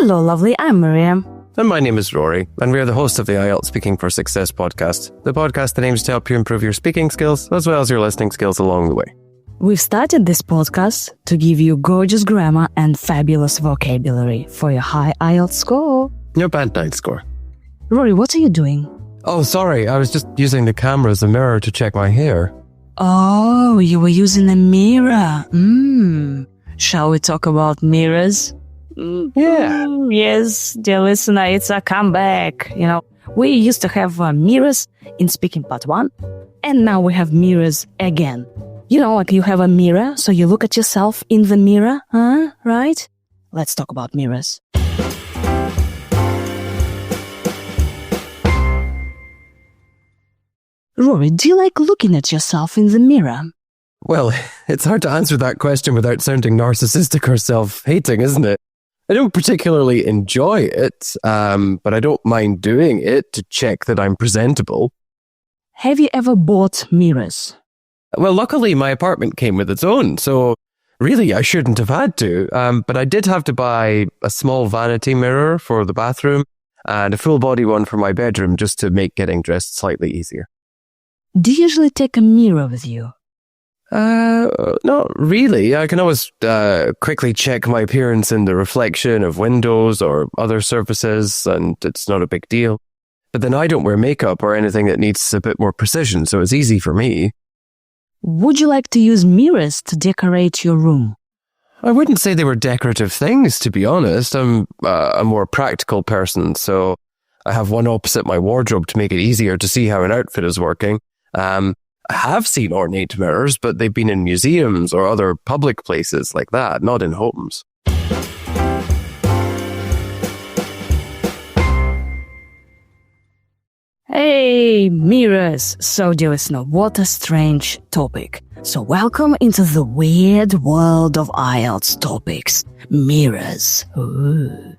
Hello, lovely. I'm Miriam. And my name is Rory, and we are the hosts of the IELTS Speaking for Success podcast, the podcast that aims to help you improve your speaking skills as well as your listening skills along the way. We've started this podcast to give you gorgeous grammar and fabulous vocabulary for your high IELTS score. Your band 9 score. Rory, what are you doing? Oh, sorry, I was just using the camera as a mirror to check my hair. Oh, you were using a mirror. Shall we talk about mirrors? Yeah. Yes, dear listener, it's a comeback. We used to have mirrors in Speaking Part 1, and now we have mirrors again. Like you have a mirror, so you look at yourself in the mirror, right? Let's talk about mirrors. Rory, do you like looking at yourself in the mirror? Well, it's hard to answer that question without sounding narcissistic or self-hating, isn't it? I don't particularly enjoy it, but I don't mind doing it to check that I'm presentable. Have you ever bought mirrors? Well, luckily my apartment came with its own, so really I shouldn't have had to. But I did have to buy a small vanity mirror for the bathroom and a full body one for my bedroom just to make getting dressed slightly easier. Do you usually take a mirror with you? Not really. I can always quickly check my appearance in the reflection of windows or other surfaces, and it's not a big deal. But then I don't wear makeup or anything that needs a bit more precision, so it's easy for me. Would you like to use mirrors to decorate your room? I wouldn't say they were decorative things, to be honest. I'm a more practical person, so I have one opposite my wardrobe to make it easier to see how an outfit is working. I have seen ornate mirrors, but they've been in museums or other public places like that, not in homes. Hey, mirrors! So, dear listener, what a strange topic. So, welcome into the weird world of IELTS topics. Mirrors. Ooh.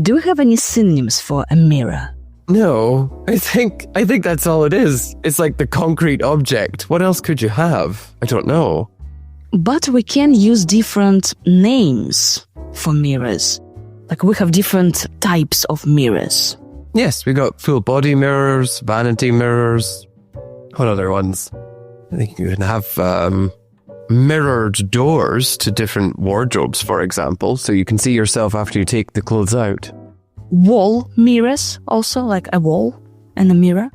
Do you have any synonyms for a mirror? No, I think that's all it is. It's like the concrete object. What else could you have? I don't know. But we can use different names for mirrors. Like we have different types of mirrors. Yes, we got full body mirrors, vanity mirrors. What other ones? I think you can have mirrored doors to different wardrobes, for example, so you can see yourself after you take the clothes out. Wall mirrors, also like a wall and a mirror.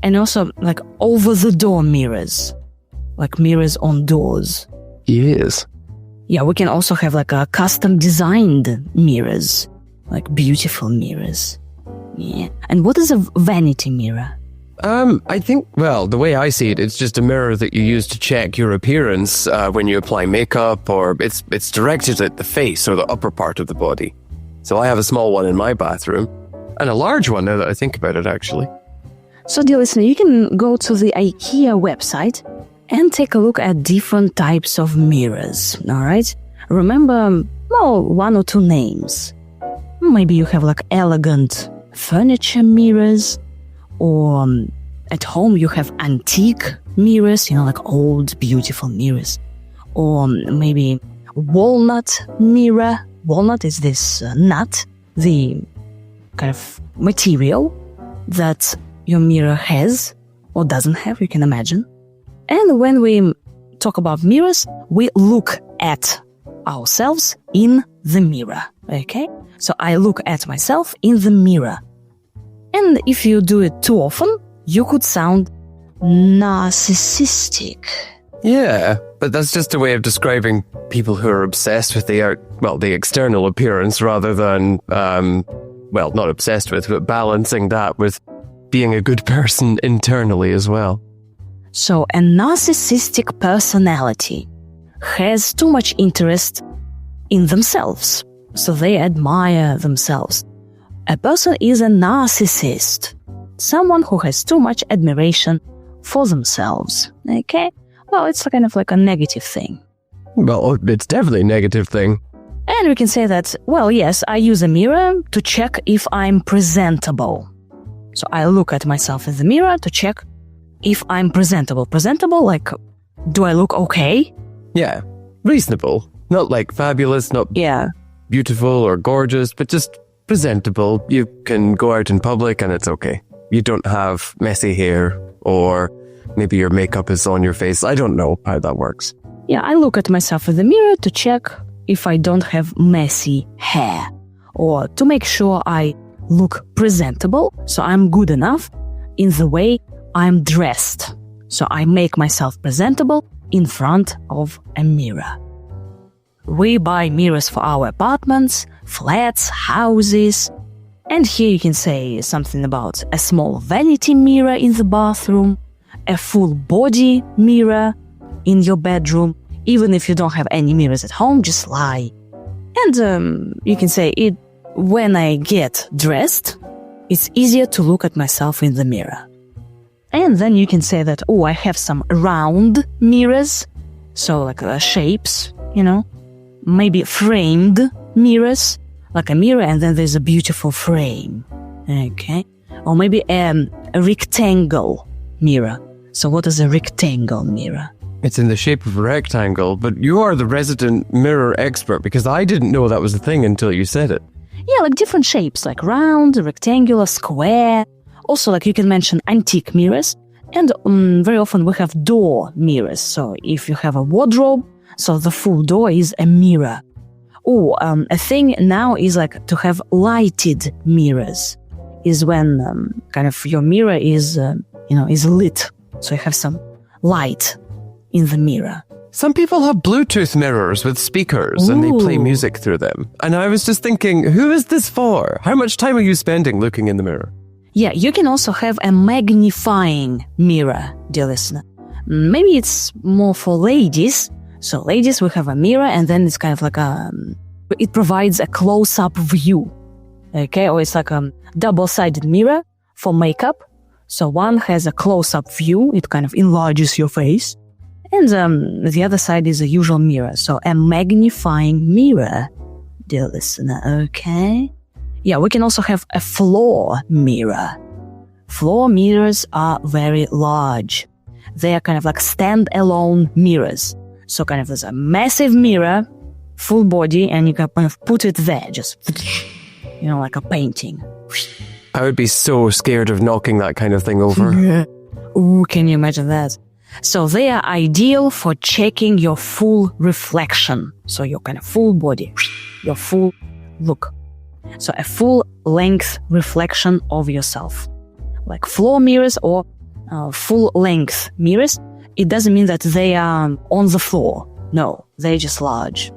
And also like over-the-door mirrors, like mirrors on doors. Yes. Yeah, we can also have like a custom-designed mirrors, like beautiful mirrors. Yeah. And what is a vanity mirror? I think, well, the way I see it, it's just a mirror that you use to check your appearance when you apply makeup, or it's directed at the face or the upper part of the body. So I have a small one in my bathroom, and a large one now that I think about it, actually. So, dear listener, you can go to the IKEA website and take a look at different types of mirrors, all right? Remember, one or two names. Maybe you have like elegant furniture mirrors, or at home you have antique mirrors, like old, beautiful mirrors. Or maybe walnut mirror. Walnut is this nut, the kind of material that your mirror has or doesn't have, you can imagine. And when we talk about mirrors, we look at ourselves in the mirror, okay? So I look at myself in the mirror. And if you do it too often, you could sound narcissistic. Yeah, but that's just a way of describing people who are obsessed with the external appearance rather than, not obsessed with, but balancing that with being a good person internally as well. So a narcissistic personality has too much interest in themselves, so they admire themselves. A person is a narcissist, someone who has too much admiration for themselves, okay? Well, it's kind of like a negative thing. Well, it's definitely a negative thing. And we can say that, yes, I use a mirror to check if I'm presentable. So I look at myself in the mirror to check if I'm presentable. Presentable, like, do I look okay? Yeah, reasonable. Not like fabulous, not beautiful or gorgeous, but just presentable. You can go out in public and it's okay. You don't have messy hair, or maybe your makeup is on your face. I don't know how that works. Yeah, I look at myself in the mirror to check if I don't have messy hair, or to make sure I look presentable, so I'm good enough in the way I'm dressed. So I make myself presentable in front of a mirror. We buy mirrors for our apartments, flats, houses. And here you can say something about a small vanity mirror in the bathroom, a full body mirror in your bedroom. Even if you don't have any mirrors at home, just lie. And you can say it when I get dressed, it's easier to look at myself in the mirror. And then you can say that, oh, I have some round mirrors, so like shapes, maybe framed mirrors, like a mirror and then there's a beautiful frame, okay? Or maybe a rectangle mirror. So what is a rectangle mirror? It's in the shape of a rectangle, but you are the resident mirror expert because I didn't know that was a thing until you said it. Yeah, like different shapes, like round, rectangular, square. Also, like you can mention antique mirrors. And very often we have door mirrors. So if you have a wardrobe, so the full door is a mirror. Oh, a thing now is like to have lighted mirrors. Is when kind of your mirror is, is lit. So you have some light in the mirror. Some people have Bluetooth mirrors with speakers and they play music through them. And I was just thinking, who is this for? How much time are you spending looking in the mirror? Yeah, you can also have a magnifying mirror, dear listener. Maybe it's more for ladies. So ladies will have a mirror and then it's kind of like it provides a close-up view. Okay, or it's like a double-sided mirror for makeup. So one has a close-up view, it kind of enlarges your face. And the other side is a usual mirror. So a magnifying mirror, dear listener, okay? Yeah, we can also have a floor mirror. Floor mirrors are very large. They are kind of like stand-alone mirrors. So kind of there's a massive mirror, full body, and you can kind of put it there, just, like a painting. I would be so scared of knocking that kind of thing over. Ooh, can you imagine that? So they are ideal for checking your full reflection. So your kind of full body, your full look. So a full length reflection of yourself. Like floor mirrors or full length mirrors, it doesn't mean that they are on the floor. No, they're just large.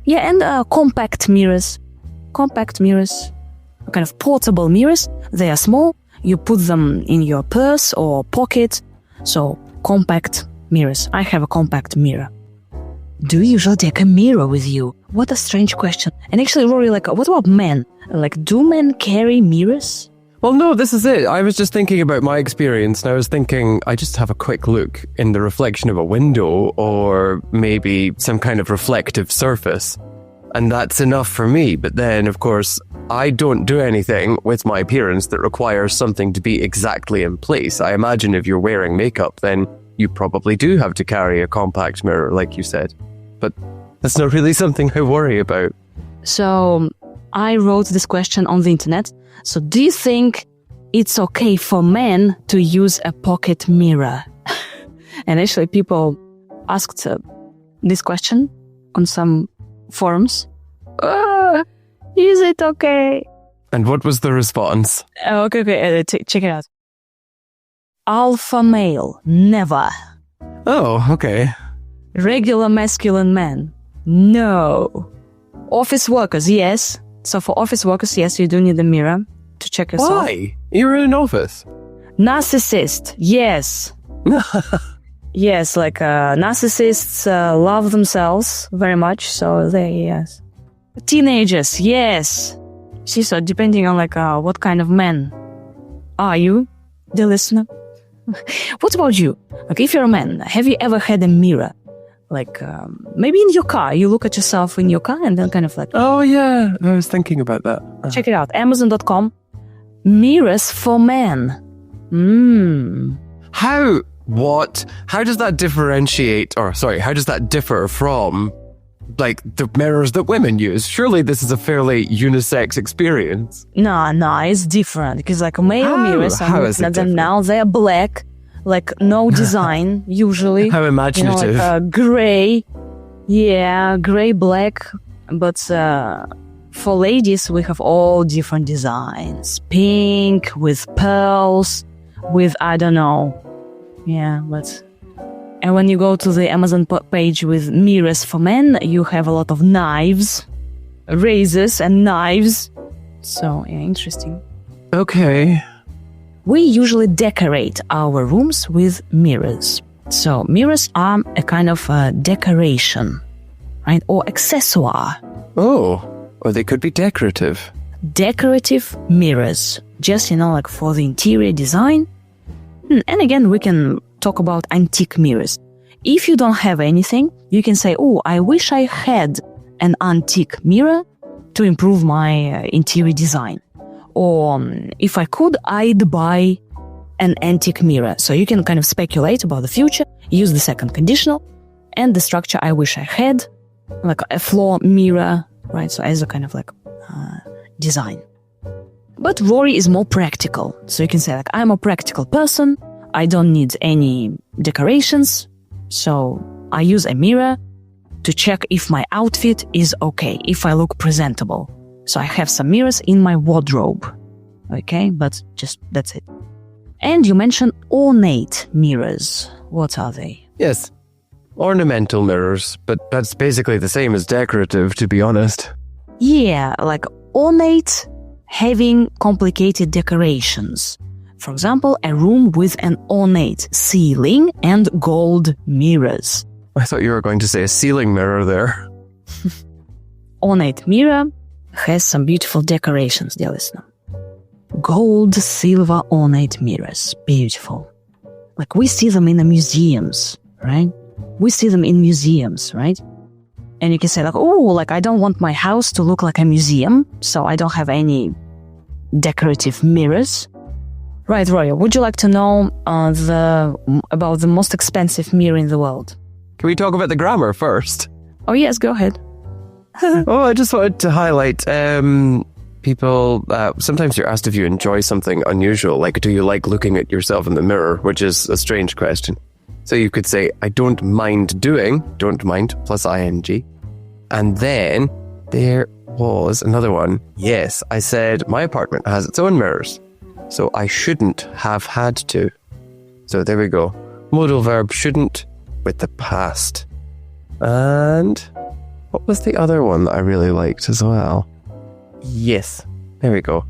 Yeah, and compact mirrors. Compact mirrors, kind of portable mirrors. They are small. You put them in your purse or pocket. So compact mirrors. I have a compact mirror. Do you usually take a mirror with you? What a strange question. And actually, Rory, what about men? Do men carry mirrors? Well, no, this is it. I was just thinking about my experience, and I was thinking I just have a quick look in the reflection of a window or maybe some kind of reflective surface. And that's enough for me. But then, of course, I don't do anything with my appearance that requires something to be exactly in place. I imagine if you're wearing makeup, then you probably do have to carry a compact mirror, like you said. But that's not really something I worry about. So I wrote this question on the internet. So do you think it's okay for men to use a pocket mirror? And actually people asked this question on some forums. Is it okay? And what was the response? Okay, check it out. Alpha male, never. Oh, okay. Regular masculine man, no. Office workers, yes. So for office workers, yes, you do need a mirror to check yourself. Why? You're in an office. Narcissist, yes. Yes, narcissists love themselves very much, so yes. Teenagers, yes. See, so depending on what kind of man are you, the listener? What about you? If you're a man, have you ever had a mirror? Maybe in your car, you look at yourself in your car and then kind of oh yeah, I was thinking about that. Check it out, Amazon.com. Mirrors for men. How does that differ from like the mirrors that women use. Surely this is a fairly unisex experience. No, it's different because like male mirrors, How I'm is looking it at them different? now, they're black, like no design usually. How imaginative. Gray. Yeah, gray, black. But for ladies, we have all different designs. Pink with pearls, with, I don't know. Yeah, but... And when you go to the Amazon page with mirrors for men, you have a lot of knives, razors and knives. So, yeah, interesting. Okay. We usually decorate our rooms with mirrors. So, mirrors are a kind of decoration, right? Or accessoire. Oh, or they could be decorative. Decorative mirrors. Just, like for the interior design. And again, we can talk about antique mirrors. If you don't have anything, you can say, oh, I wish I had an antique mirror to improve my interior design. Or if I could, I'd buy an antique mirror. So you can kind of speculate about the future, use the second conditional, and the structure I wish I had, like a floor mirror, right? So as a kind of like design. But Rory is more practical. So you can say like, I'm a practical person. I don't need any decorations. So I use a mirror to check if my outfit is okay, if I look presentable. So I have some mirrors in my wardrobe. Okay, but just that's it. And you mentioned ornate mirrors. What are they? Yes. Ornamental mirrors, but that's basically the same as decorative, to be honest. Yeah, like ornate, having complicated decorations. For example, a room with an ornate ceiling and gold mirrors. I thought you were going to say a ceiling mirror there. Ornate mirror has some beautiful decorations, dear listener. Gold, silver ornate mirrors. Beautiful. Like we see them in the museums, right? We see them in museums, right? And you can say like, oh, like I don't want my house to look like a museum, so I don't have any decorative mirrors. Right, Roya, would you like to know about the most expensive mirror in the world? Can we talk about the grammar first? Oh, yes, go ahead. I just wanted to highlight people, sometimes you're asked if you enjoy something unusual, like do you like looking at yourself in the mirror, which is a strange question. So you could say, I don't mind doing, don't mind, plus ing. And then there was another one. Yes, I said my apartment has its own mirrors. So I shouldn't have had to. So there we go. Modal verb shouldn't with the past. And what was the other one that I really liked as well? Yes, there we go.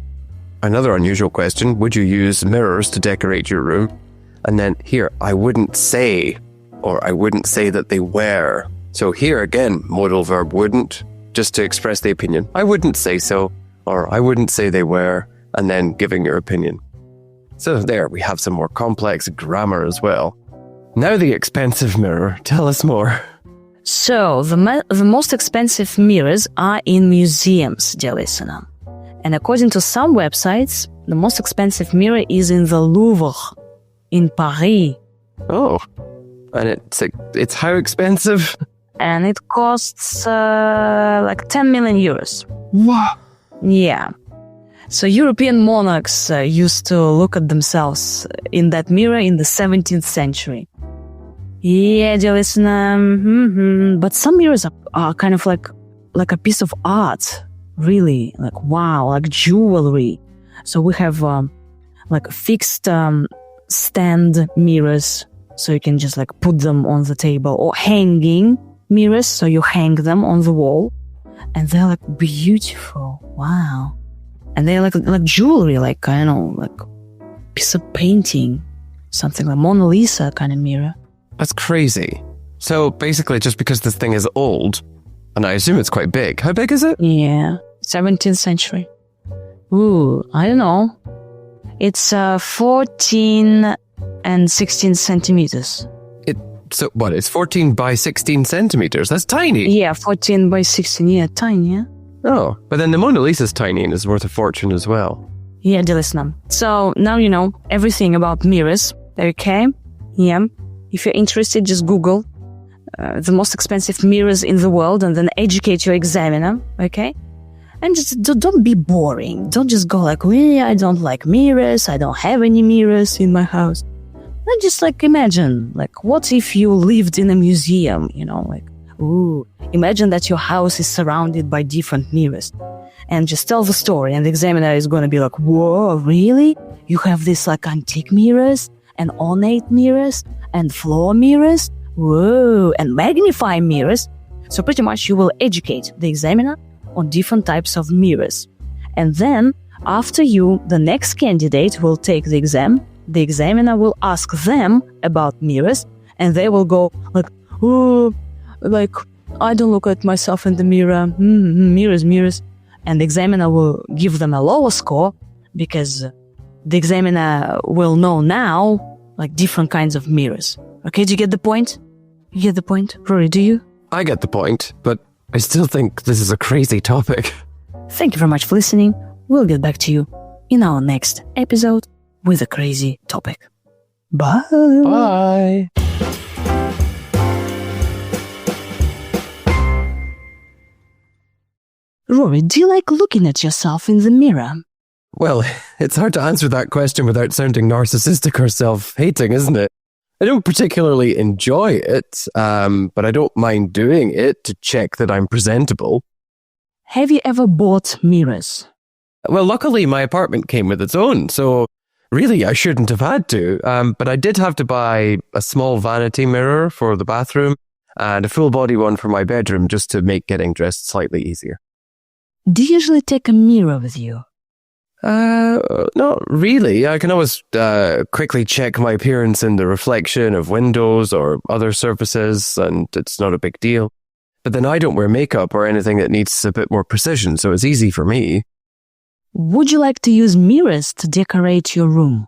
Another unusual question. Would you use mirrors to decorate your room? And then here, I wouldn't say, or I wouldn't say that they were. So here again, modal verb wouldn't, just to express the opinion. I wouldn't say so, or I wouldn't say they were. And then giving your opinion. So there, we have some more complex grammar as well. Now the expensive mirror. Tell us more. So, the most expensive mirrors are in museums, dear listener. And according to some websites, the most expensive mirror is in the Louvre, in Paris. Oh, and it's how expensive? And it costs like 10 million euros. What? Yeah. So European monarchs used to look at themselves in that mirror in the 17th century. Yeah, dear listener. But some mirrors are kind of like a piece of art. Really, like wow, like jewelry. So we have like fixed stand mirrors, so you can just like put them on the table, or hanging mirrors, so you hang them on the wall, and they're like beautiful. Wow. And they're like jewelry, like, I don't know, like piece of painting, something like Mona Lisa kind of mirror. That's crazy. So basically, just because this thing is old, and I assume it's quite big. How big is it? Yeah, 17th century. Ooh, I don't know. It's 14 and 16 centimeters. So what? It's 14 by 16 centimeters. That's tiny. Yeah, 14 by 16. Yeah, tiny. Yeah. Oh, but then the Mona Lisa's tiny and is worth a fortune as well. Yeah, dear listener. So now you know everything about mirrors. Okay? Yeah. If you're interested, just Google the most expensive mirrors in the world and then educate your examiner, okay? And just don't be boring. Don't just go like, well, I don't like mirrors. I don't have any mirrors in my house. And just like imagine, like, what if you lived in a museum, imagine that your house is surrounded by different mirrors. And just tell the story, and the examiner is going to be like, whoa, really? You have these like antique mirrors and ornate mirrors and floor mirrors? Whoa, and magnifying mirrors? So pretty much you will educate the examiner on different types of mirrors. And then after you, the next candidate will take the exam. The examiner will ask them about mirrors, and they will go like, oh, like, I don't look at myself in the mirror. Mirrors. And the examiner will give them a lower score because the examiner will know now like different kinds of mirrors. Okay, do you get the point? You get the point? Rory, do you? I get the point, but I still think this is a crazy topic. Thank you very much for listening. We'll get back to you in our next episode with a crazy topic. Bye. Bye. Rory, do you like looking at yourself in the mirror? Well, it's hard to answer that question without sounding narcissistic or self-hating, isn't it? I don't particularly enjoy it, but I don't mind doing it to check that I'm presentable. Have you ever bought mirrors? Well, luckily my apartment came with its own, so really I shouldn't have had to. But I did have to buy a small vanity mirror for the bathroom and a full-body one for my bedroom just to make getting dressed slightly easier. Do you usually take a mirror with you? Not really. I can always quickly check my appearance in the reflection of windows or other surfaces, and it's not a big deal. But then I don't wear makeup or anything that needs a bit more precision, so it's easy for me. Would you like to use mirrors to decorate your room?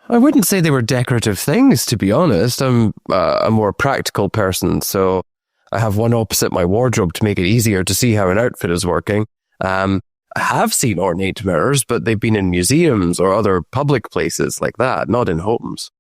I wouldn't say they were decorative things, to be honest. I'm a more practical person, so I have one opposite my wardrobe to make it easier to see how an outfit is working. I have seen ornate mirrors, but they've been in museums or other public places like that, not in homes.